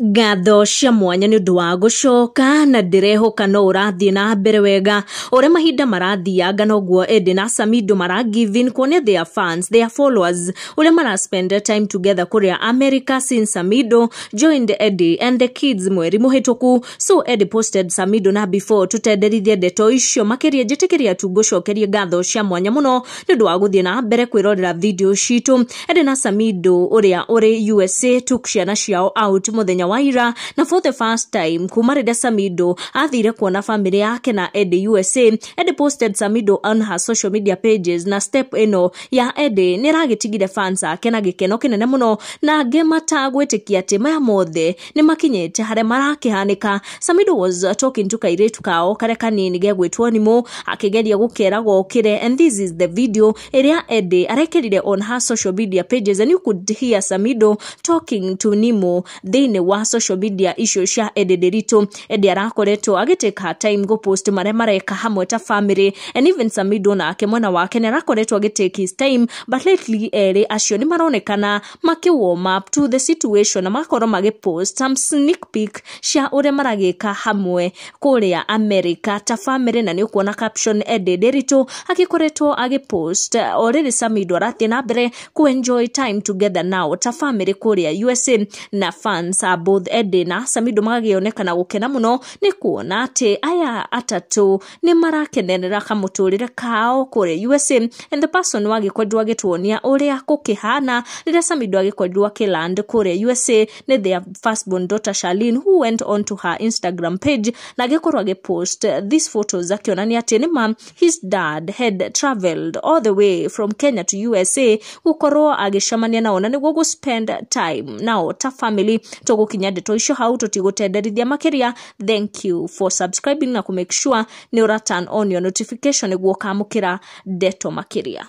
Ngatho cia mwanya ni undu wa gucoka na ndirehoka no urathie na mbere wega ore mahinda marathianga noguo Edday na Samidoh maragiving kuonia their fans, their followers ure mara spend time together kuria America since Samidoh joined Edday and the kids mweri muhituku. So Edday posted Samidoh na before tutenderithie ndeto icio makiria njitikiria tu gucokeria ngatho cia mwanya muno ni undu wa guthie na mbere kwirorera video citu. Edday na Samidoh uria uri USA took ciana ciao out muthenya waira na for the first time kuma rĩrĩa Samidoh athire kuona family yake na Edday USA. Edday posted Samidoh on her social media pages na step eno ya Edday nĩragitigire fans ake na gikeno kinene muno na gemata gwĩtĩkia atĩ maya mothe nĩ makinyĩte harĩa marakihanika. Samidoh was talking to kairitu kao kare kanini gegwĩtwo Nimo akigeria gũkera gokire, and this is the video ĩrĩa Edday arekerire on her social media pages, and you could hear Samidoh talking to Nimo thĩinĩ wa social media issue cia Edday Derito. Edday arakoretwo agitake her time go post marĩa mareka hamwe ta family, and even Samidoh nake mwena wake nĩarakoretwo agitake his time, but lately eri acio nĩ maronekana maki warm up to the situation na makorwo magipost some sneak peek cia ũrĩa maragĩka hamwe kũrĩa America ta family, na nĩ kuona caption Edday Derito agikoretwo agipost already Samidoh arathie na mbere ku enjoy time together now ta family kũrĩa USA, na fans both Edday na Samidoh magagĩonekana gũkena muno nĩ kuona atĩ aya atatu nĩ marakenerera kamũtũrĩre kao kũrĩa USA, and the person wagĩkorirwo agĩtuonia ũrĩa gũkĩhana rĩrĩa Samidoh agĩkorirwo akĩland kũrĩa USA nĩ their firstborn daughter Charlene, who went on to her Instagram page na agĩkorwo agĩpost these photos akĩonania atĩ nĩma his dad had traveled all the way from Kenya to USA gũkorwo agĩcemania nao na nĩguo gũ spend time nao ta family. Tũgũkinya ndeto icio hau tũtigũtenderithia makiria. Thank you for subscribing na ku make sure ni ura turn on your notification nĩguo kamũkĩra ndeto makiria.